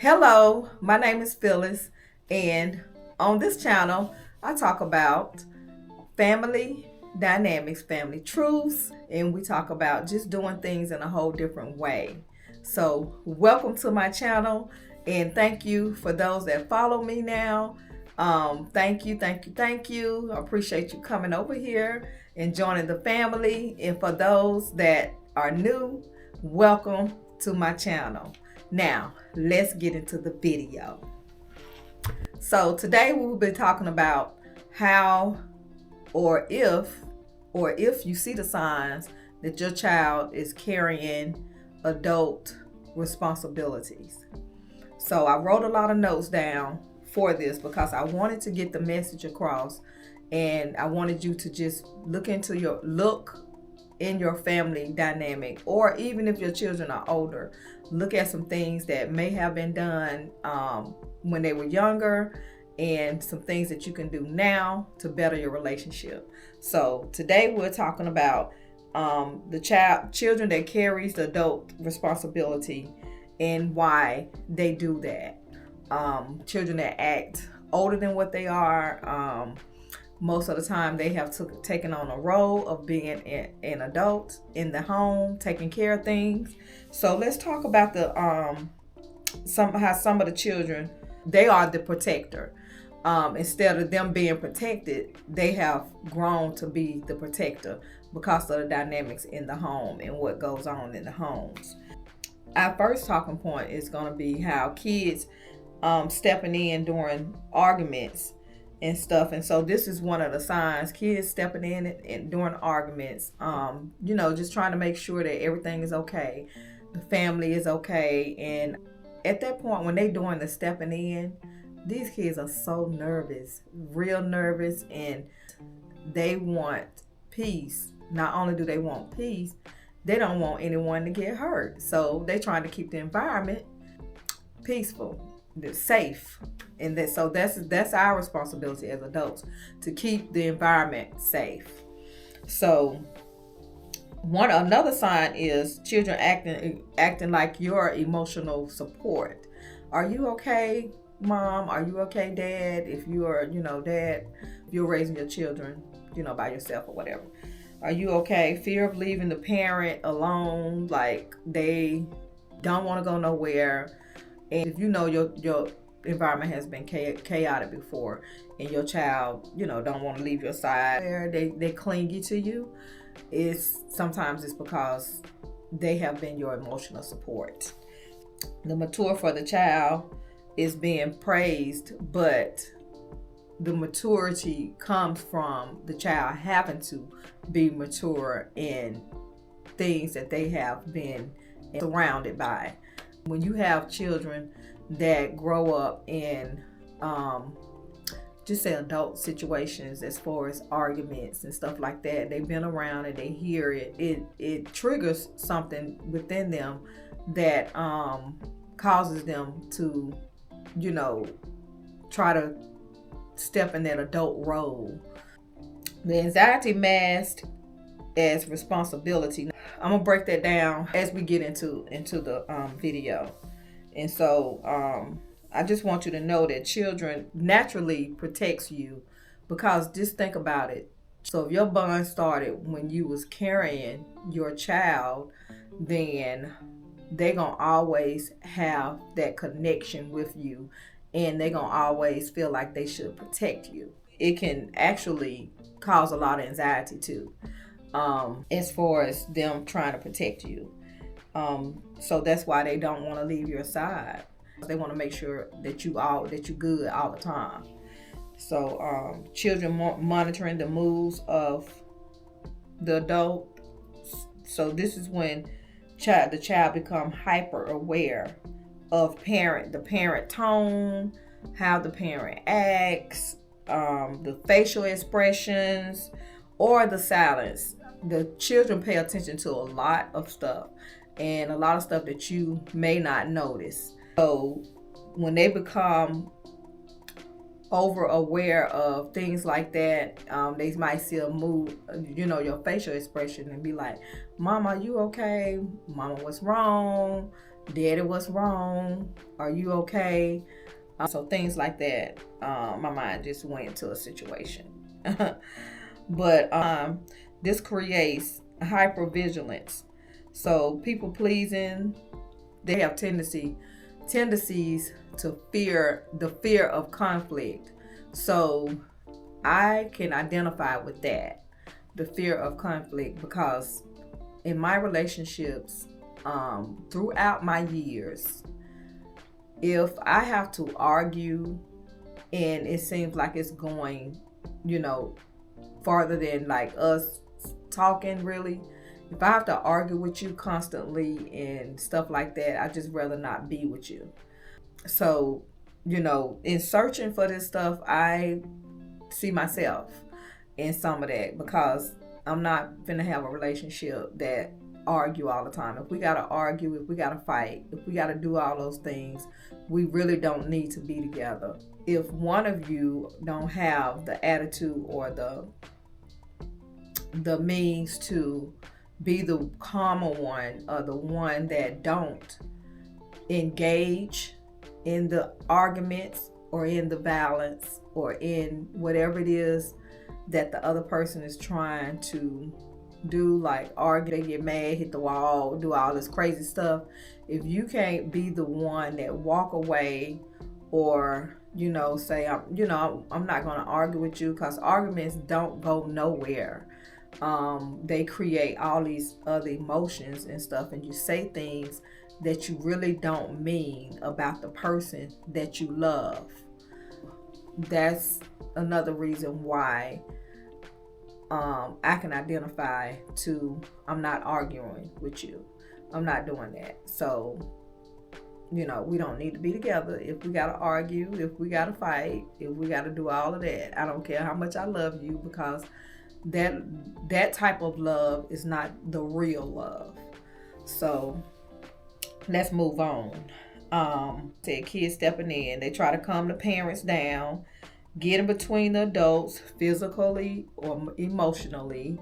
Hello, my name is Phyllis, and on this channel, I talk about family dynamics, family truths, and we talk about just doing things in a whole different way. So, welcome to my channel, and thank you for those that follow me now. Thank you. I appreciate you coming over here and joining the family. And for those that are new, welcome to my channel. Now, let's get into the video. So today we will be talking about how or if you see the signs that your child is carrying adult responsibilities. So I wrote a lot of notes down for this because I wanted to get the message across, and I wanted you to just look in your family dynamic, or even if your children are older, look at some things that may have been done when they were younger, and some things that you can do now to better your relationship. So today we're talking about children that carries the adult responsibility and why they do that. Children that act older than what they are. Most of the time they have taken on a role of being an adult in the home, taking care of things. So let's talk about how some of the children, they are the protector. Instead of them being protected, they have grown to be the protector because of the dynamics in the home and what goes on in the homes. Our first talking point is going to be how kids stepping in during arguments and stuff. And so this is one of the signs: kids stepping in and during arguments, just trying to make sure that everything is okay, the family is okay. And at that point, when they doing the stepping in, these kids are so nervous, real nervous, and they want peace. Not only do they want peace, they don't want anyone to get hurt. So they trying to keep the environment peaceful, safe. And that's our responsibility as adults, to keep the environment safe. So another sign is children acting like your emotional support. Are you okay, mom? Are you okay, dad? If you are, dad, if you're raising your children, by yourself or whatever. Are you okay? Fear of leaving the parent alone, like they don't want to go nowhere. And if your environment has been chaotic before, and your child, don't want to leave your side, they clingy to you, sometimes it's because they have been your emotional support. The mature for the child is being praised, but the maturity comes from the child having to be mature in things that they have been surrounded by. When you have children that grow up in just say adult situations, as far as arguments and stuff like that, they've been around and they hear it triggers something within them that causes them to try to step in that adult role. The anxiety masked as responsibility. I'm gonna break that down as we get into the video. And so I just want you to know that children naturally protects you, because just think about it. So if your bond started when you was carrying your child, then they're gonna always have that connection with you, and they're gonna always feel like they should protect you. It can actually cause a lot of anxiety too, as far as them trying to protect you. So that's why they don't want to leave your side. They want to make sure that you good all the time. So children monitoring the moves of the adult. So this is when the child become hyper aware of the parent tone, how the parent acts, the facial expressions, or the silence. The children pay attention to a lot of stuff, and a lot of stuff that you may not notice. So when they become over aware of things like that, they might see a move, your facial expression, and be like, Mama, are you okay? Mama, what's wrong? Daddy, what's wrong? Are you okay? So things like that. My mind just went to a situation. But this creates hypervigilance. So people pleasing, they have tendencies to fear the fear of conflict. So I can identify with that, the fear of conflict, because in my relationships, throughout my years, if I have to argue and it seems like it's going, farther than like us talking really, if I have to argue with you constantly and stuff like that, I just rather not be with you. So, in searching for this stuff, I see myself in some of that, because I'm not gonna have a relationship that argue all the time. If we gotta argue, if we gotta fight, if we gotta do all those things, we really don't need to be together. If one of you don't have the attitude or the means to be the calmer one, or the one that don't engage in the arguments or in the balance or in whatever it is that the other person is trying to do, like argue, they get mad, hit the wall, do all this crazy stuff. If you can't be the one that walk away, or say I'm not going to argue with you, because arguments don't go nowhere. They create all these other emotions and stuff, and you say things that you really don't mean about the person that you love. That's another reason why I can identify to, I'm not arguing with you. I'm not doing that. So, we don't need to be together. If we got to argue, if we got to fight, if we got to do all of that, I don't care how much I love you, because that type of love is not the real love. So let's move on. Said kids stepping in, they try to calm the parents down, get in between the adults physically or emotionally,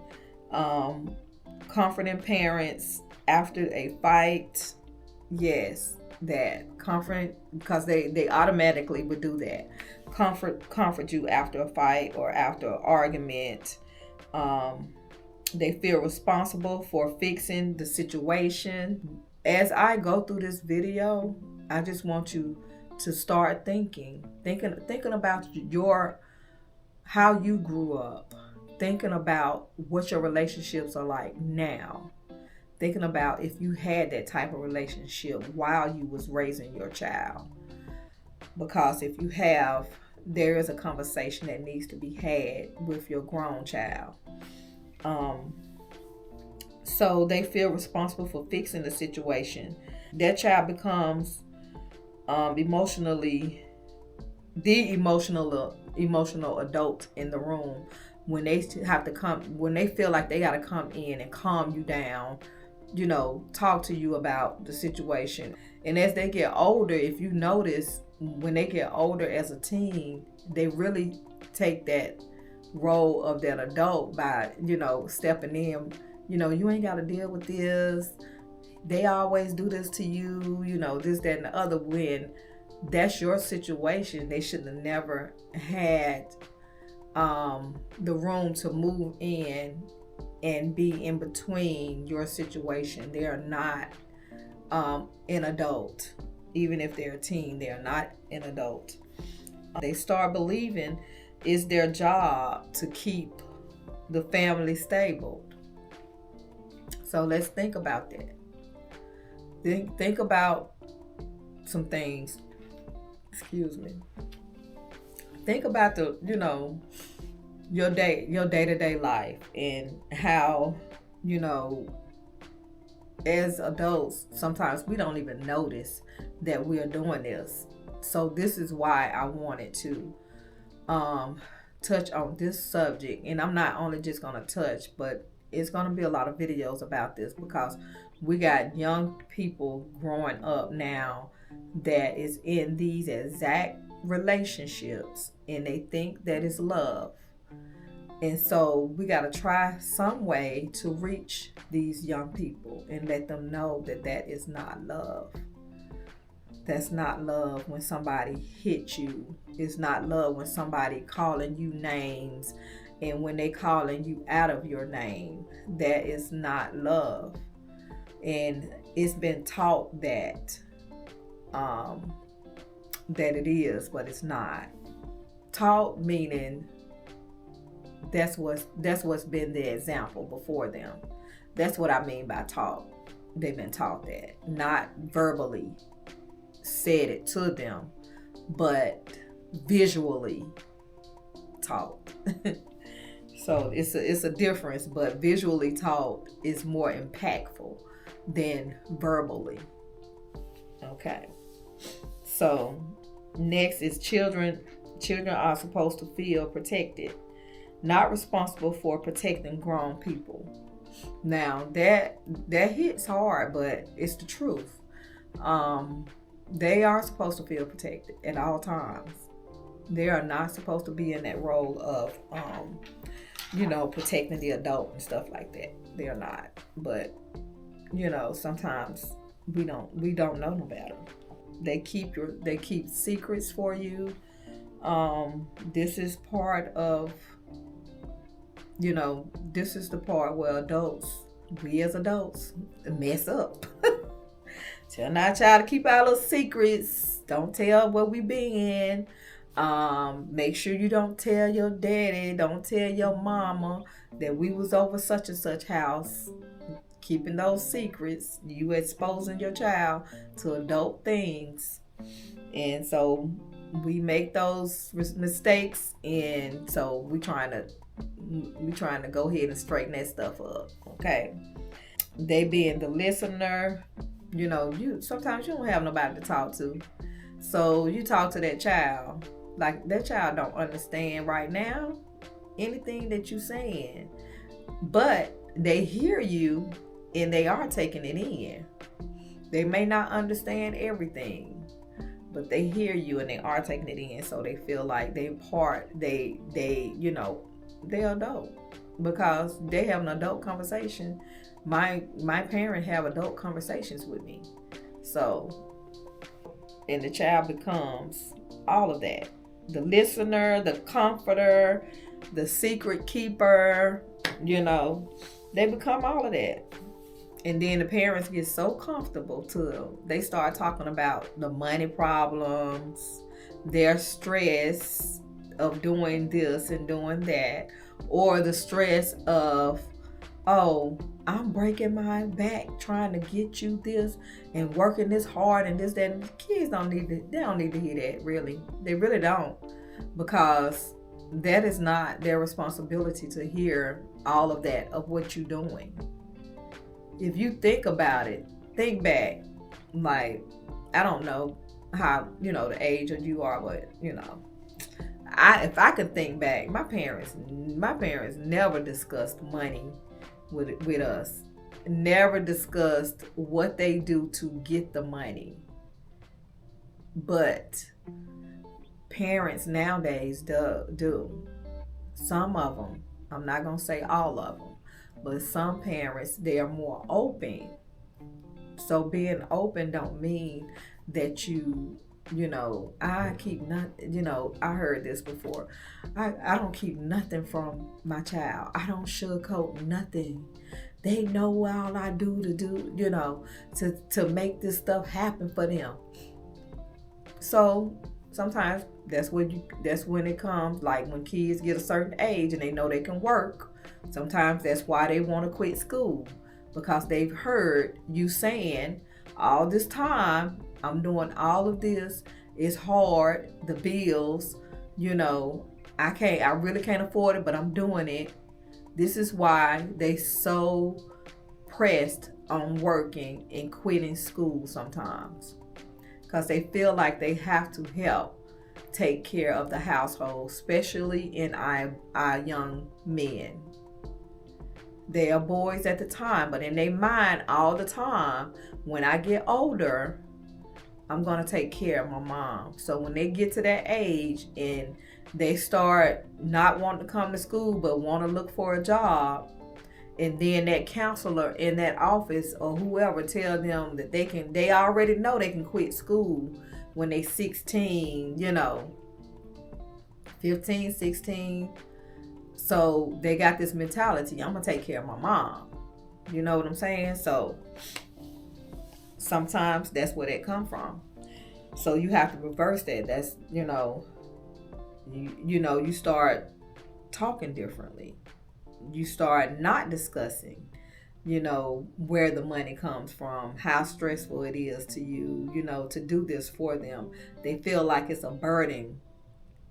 comforting parents after a fight. Yes, that comfort, because they automatically would do that. Comfort you after a fight or after an argument. They feel responsible for fixing the situation. As I go through this video, I just want you to start thinking about how you grew up, thinking about what your relationships are like now, thinking about if you had that type of relationship while you was raising your child. Because if you have, there is a conversation that needs to be had with your grown child. So they feel responsible for fixing the situation. That child becomes emotional adult in the room when they feel like they got to come in and calm you down, talk to you about the situation. And as they get older, if you notice, when they get older as a teen, they really take that role of that adult by, stepping in. You ain't got to deal with this. They always do this to you, this, that, and the other. When that's your situation, they should have never had the room to move in and be in between your situation. They are not an adult. Even if they're a teen, they are not an adult. They start believing it's their job to keep the family stable. So let's think about that. Think about some things. Excuse me. Think about your day-to-day life, and how, as adults, sometimes we don't even notice that we are doing this. So this is why I wanted to touch on this subject. And I'm not only just going to touch, but it's going to be a lot of videos about this, because we got young people growing up now that is in these exact relationships, and they think that is love. And so we got to try some way to reach these young people and let them know that that is not love. That's not love when somebody hits you. It's not love when somebody calling you names, and when they calling you out of your name. That is not love. And it's been taught um, that it is, but it's not. Taught meaning that's what's been the example before them. That's what I mean by taught. They've been taught that, not verbally said it to them, but visually taught. So it's a difference, but visually taught is more impactful than verbally. Okay. So next is children. Children are supposed to feel protected, not responsible for protecting grown people. Now that hits hard, but it's the truth. They are supposed to feel protected at all times. They are not supposed to be in that role of protecting the adult and stuff like that. They are not. But sometimes we don't know no better. They keep secrets for you. This is part of this is the part where we as adults mess up. Tell our child to keep our little secrets. Don't tell where we been. Make sure you don't tell your daddy, don't tell your mama that we was over such and such house. Keeping those secrets, you exposing your child to adult things. And so we make those mistakes, and so we trying to go ahead and straighten that stuff up. Okay. They being the listener, sometimes you don't have nobody to talk to. So you talk to that child. Like, that child don't understand right now anything that you saying. But they hear you and they are taking it in. They may not understand everything, but they hear you and they are taking it in. So they feel like they're adult. Because they have an adult conversation. My parents have adult conversations with me. So, and the child becomes all of that. The listener, the comforter, the secret keeper, they become all of that. And then the parents get so comfortable too. They start talking about the money problems, their stress of doing this and doing that, or the stress of, oh, I'm breaking my back trying to get you this and working this hard and this, that. And the kids don't need to hear that, really. They really don't, because that is not their responsibility to hear all of that of what you're doing. If you think about it, think back, like, I don't know how, the age of you are, but, if I could think back, my parents never discussed money with us. Never discussed what they do to get the money. But parents nowadays do. Some of them, I'm not going to say all of them, but some parents, they are more open. So being open don't mean that I keep nothing, I heard this before. I don't keep nothing from my child. I don't sugarcoat nothing. They know all I do to make this stuff happen for them. So sometimes that's when it comes, like when kids get a certain age and they know they can work. Sometimes that's why they want to quit school, because they've heard you saying all this time, I'm doing all of this. It's hard. The bills, I really can't afford it, but I'm doing it. This is why they so pressed on working and quitting school sometimes, because they feel like they have to help take care of the household, especially in our young men. They are boys at the time, but in their mind all the time, when I get older, I'm going to take care of my mom. So when they get to that age and they start not wanting to come to school but want to look for a job, And then that counselor in that office or whoever tell them that they already know they can quit school when they 16, 15, 16. So they got this mentality, I'm gonna take care of my mom. You know what I'm saying? So sometimes that's where that come from. So you have to reverse that. That's, you start talking differently. You start not discussing, where the money comes from, how stressful it is to you, to do this for them. They feel like it's a burden.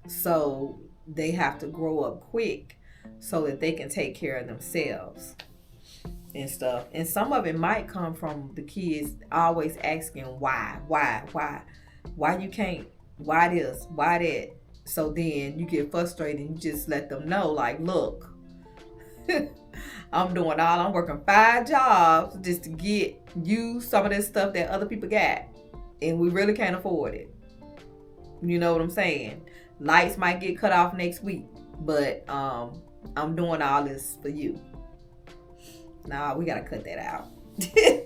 So they have to grow up quick so that they can take care of themselves and stuff. And some of it might come from the kids always asking why you can't, why this, why that. So then you get frustrated and you just let them know, like, look, I'm working 5 jobs just to get you some of this stuff that other people got, and we really can't afford it. You know what I'm saying? Lights might get cut off next week, but I'm doing all this for you. Nah, we gotta cut that out.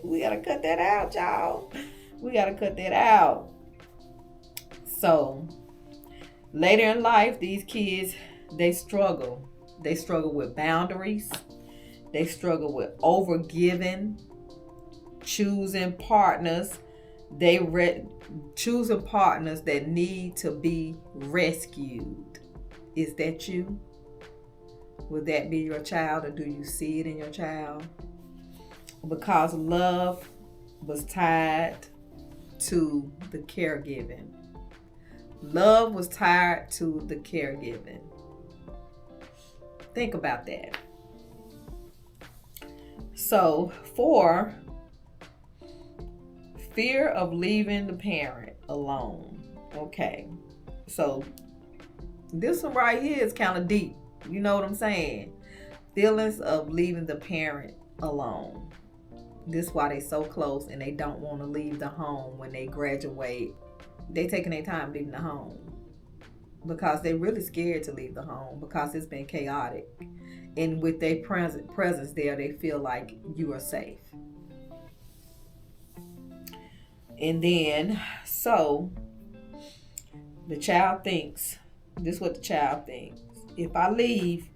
We gotta cut that out, y'all. We gotta cut that out. So later in life, these kids, they struggle. They struggle with boundaries. They struggle with overgiving, choosing partners. Choosing partners that need to be rescued. Is that you? Would that be your child, or do you see it in your child? Because love was tied to the caregiving. Love was tied to the caregiving. Think about that. So, 4, fear of leaving the parent alone. Okay. So, this one right here is kind of deep. You know what I'm saying? Feelings of leaving the parent alone. This is why they so close and they don't want to leave the home when they graduate. They taking their time leaving the home because they really scared to leave the home because it's been chaotic. And with their presence there, they feel like you are safe. And then, so the child thinks, this is what the child thinks. If I leave,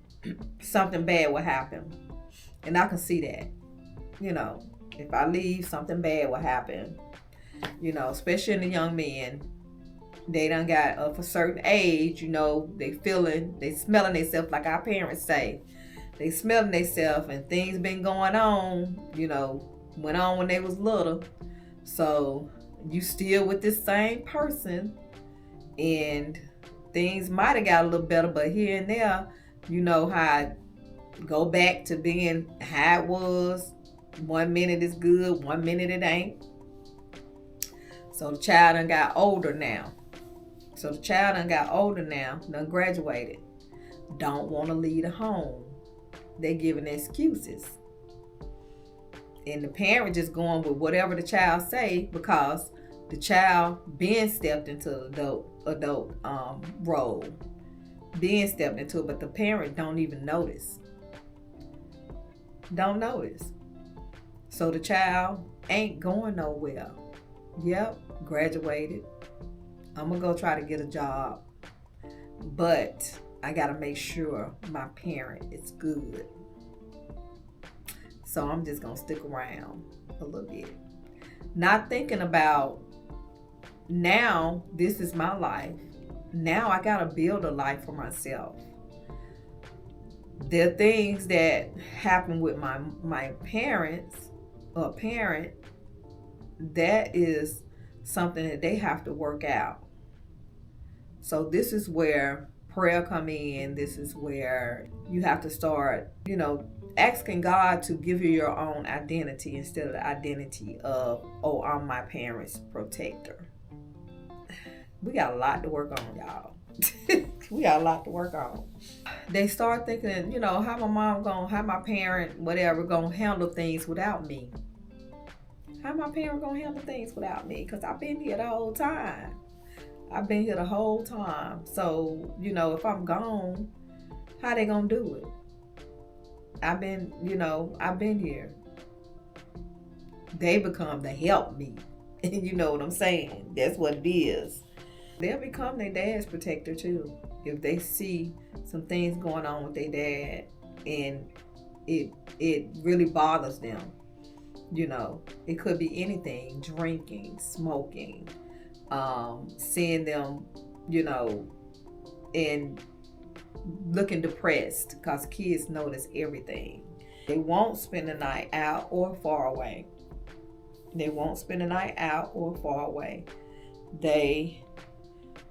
something bad will happen. And I can see that. If I leave, something bad will happen. Especially in the young men. They done got of a certain age, they smelling themselves, like our parents say. They smelling themselves, and things been going on, went on when they was little. So you still with this same person, and things might have got a little better, but here and there, how it go back to being how it was. 1 minute is good, 1 minute it ain't. So the child done got older now. Done graduated. Don't want to leave the home. They giving excuses. And the parent just going with whatever the child say because the child being stepped into the adult role. Being stepped into it, but the parent don't even notice. Don't notice. So the child ain't going nowhere. Yep, graduated. I'm going to go try to get a job. But I got to make sure my parent is good. So I'm just going to stick around a little bit. Not thinking about, now this is my life. Now I got to build a life for myself. There are things that happen with my parents or parent that is something that they have to work out. So this is where prayer come in. This is where you have to start, asking God to give you your own identity instead of the identity of, oh, I'm my parents' protector. We got a lot to work on, y'all. We got a lot to work on. They start thinking, how my parent, whatever, gonna handle things without me. How my parent gonna handle things without me? Because I've been here the whole time. So, if I'm gone, how they gonna do it? I've been, I've been here. They become the help me. You know what I'm saying? That's what it is. They'll become their dad's protector too. If they see some things going on with their dad and it really bothers them. It could be anything: drinking, smoking, seeing them, and looking depressed, because kids notice everything. They won't spend the night out or far away. They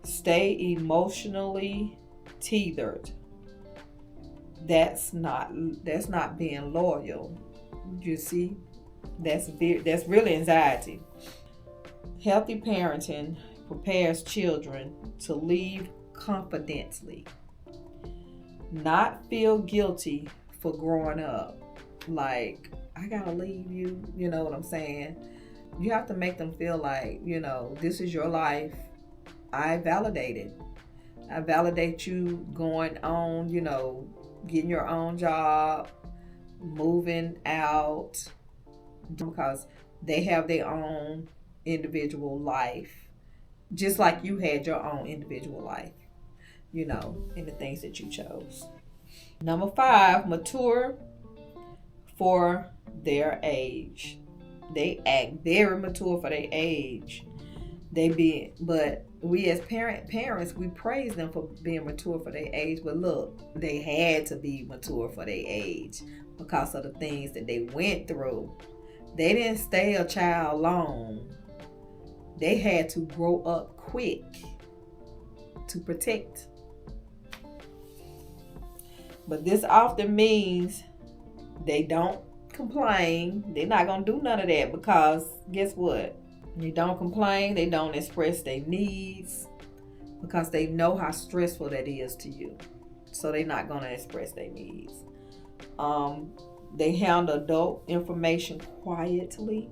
stay emotionally tethered. That's not being loyal. You see, that's really anxiety. Healthy parenting prepares children to leave confidently, not feel guilty for growing up. Like, I gotta leave you, you know what I'm saying? You have to make them feel like, this is your life. I validate you going on, getting your own job, moving out, because they have their own individual life, just like you had your own individual life, in the things that you chose. Number 5, mature for their age. They act very mature for their age. But we as parents, we praise them for being mature for their age. But look, they had to be mature for their age because of the things that they went through. They didn't stay a child long. They had to grow up quick to protect. But this often means they don't complain. They're not going to do none of that, because guess what? You don't complain. They don't express their needs because they know how stressful that is to you. So they're not going to express their needs. They handle adult information quietly.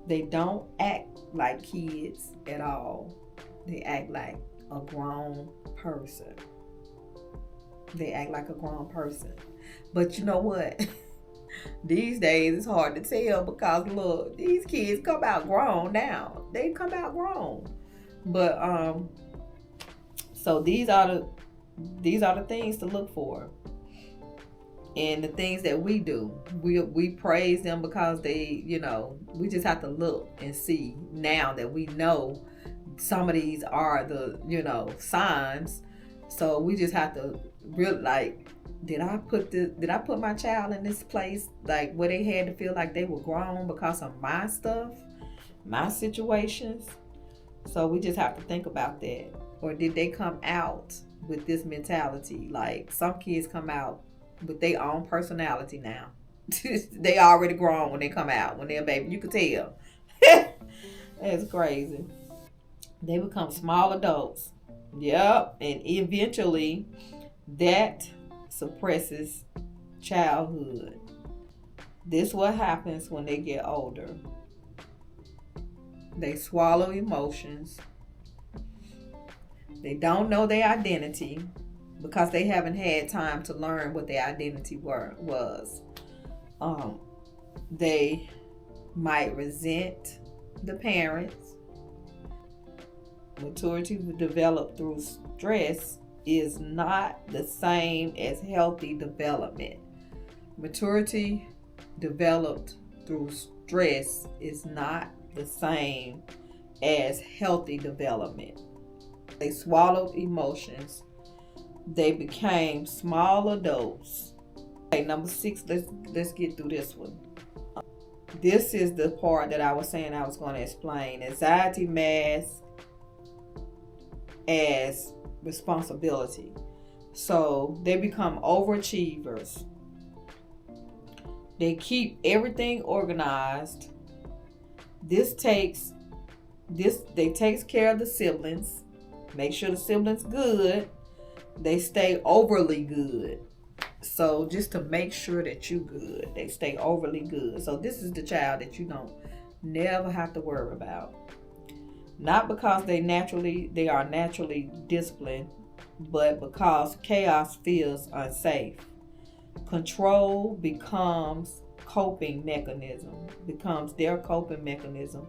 They don't act like kids at all. They act like a grown person. But you know what? These days it's hard to tell, because look, these kids come out grown now. They come out grown. But so these are the things to look for. And the things that we do, we praise them because they, we just have to look and see now that we know some of these are the, signs. So we just have to really, like, did I put my child in this place, like, where they had to feel like they were grown because of my stuff, my situations? So we just have to think about that. Or did they come out with this mentality? Like, some kids come out with their own personality now. They already grown when they come out, when they're a baby. You could tell. That's crazy. They become small adults. Yep. And eventually that suppresses childhood. This is what happens when they get older. They swallow emotions. They don't know their identity because they haven't had time to learn what their identity was. They might resent the parents. Maturity developed through stress is not the same as healthy development. Maturity developed through stress is not the same as healthy development. They swallowed emotions. They became small adults. Okay, number 6, let's get through this one. This is the part that I was saying I was going to explain. Anxiety masks as responsibility. So they become overachievers. They keep everything organized. They takes care of the siblings. Make sure the siblings good. They stay overly good. So just to make sure that you good, they stay overly good. So this is the child that you don't never have to worry about. Not because they are naturally disciplined, but because chaos feels unsafe. Control becomes their coping mechanism.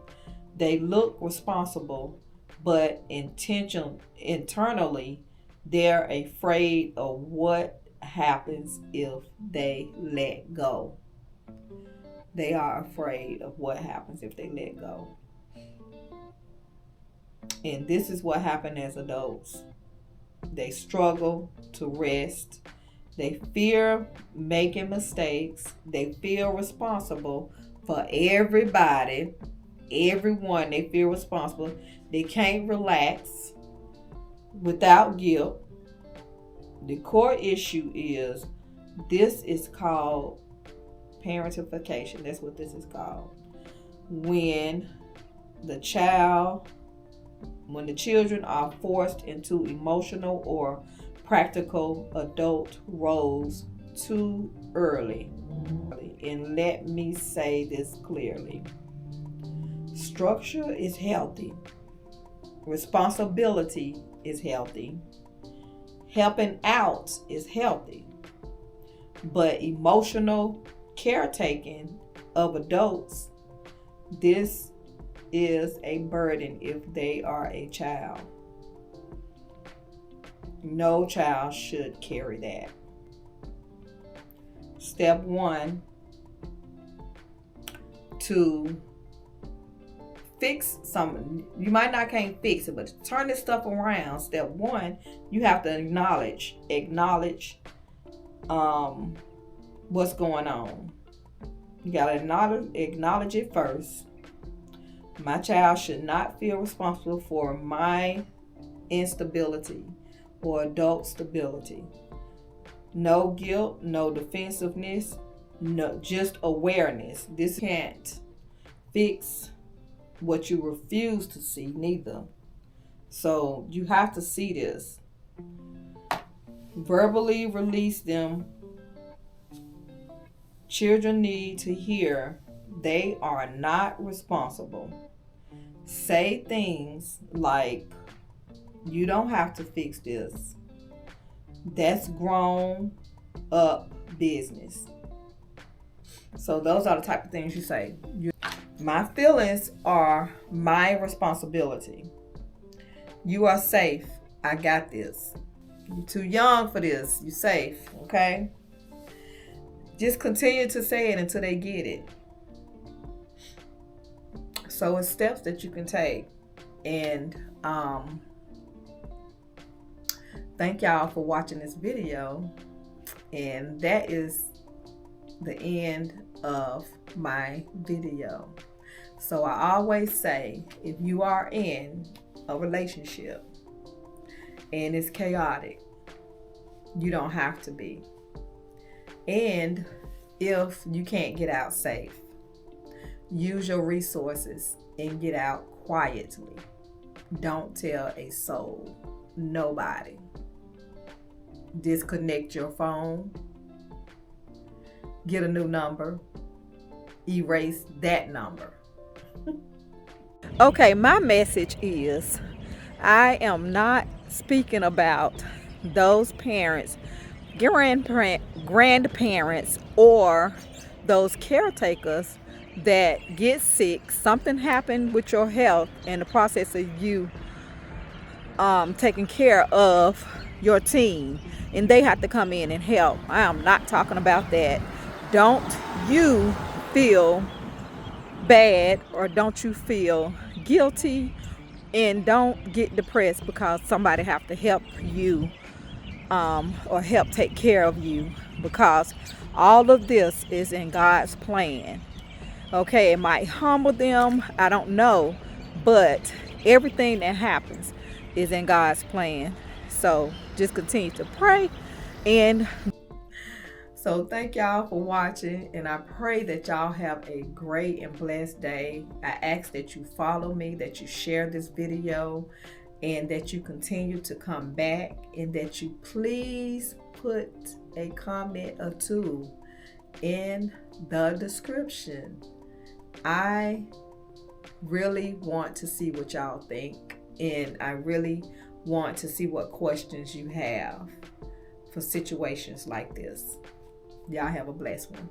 They look responsible, but internally, they're afraid of what happens if they let go. They are afraid of what happens if they let go. And this is what happens as adults. They struggle to rest. They fear making mistakes. They feel responsible for everybody, everyone. They feel responsible. They can't relax without guilt. The core issue is this is called parentification. That's what this is called. When the children are forced into emotional or practical adult roles too early. And let me say this clearly. Structure is healthy. Responsibility is healthy. Helping out is healthy. But emotional caretaking of adults, this is a burden if they are a child. No child should carry that. Step 1, to fix something. You might not can't fix it, but to turn this stuff around, step 1, you have to acknowledge what's going on. You gotta acknowledge it first. My child should not feel responsible for my instability or adult stability. No guilt, no defensiveness, no, just awareness. This can't fix what you refuse to see neither. So you have to see this. Verbally release them. Children need to hear they are not responsible. Say things like, you don't have to fix this. That's grown up business. So those are the type of things you say. My feelings are my responsibility. You are safe. I got this. You're too young for this. You're safe. Okay? Just continue to say it until they get it. So it's steps that you can take. And thank y'all for watching this video. And that is the end of my video. So I always say, if you are in a relationship and it's chaotic, you don't have to be. And if you can't get out safe, use your resources and get out quietly. Don't tell a soul, nobody. Disconnect your phone, get a new number, erase that number. Okay, my message is, I am not speaking about those parents, grandparents, or those caretakers that get sick. Something happened with your health in the process of you taking care of your teen, and they have to come in and help. I am not talking about that. Don't you feel bad, or don't you feel guilty, and don't get depressed because somebody have to help you or help take care of you, because all of this is in God's plan. Okay, it might humble them, I don't know, but everything that happens is in God's plan. So just continue to pray. And so thank y'all for watching, and I pray that y'all have a great and blessed day. I ask that you follow me, that you share this video, and that you continue to come back, and that you please put a comment or two in the description. I really want to see what y'all think, and I really want to see what questions you have for situations like this. Y'all have a blessed one.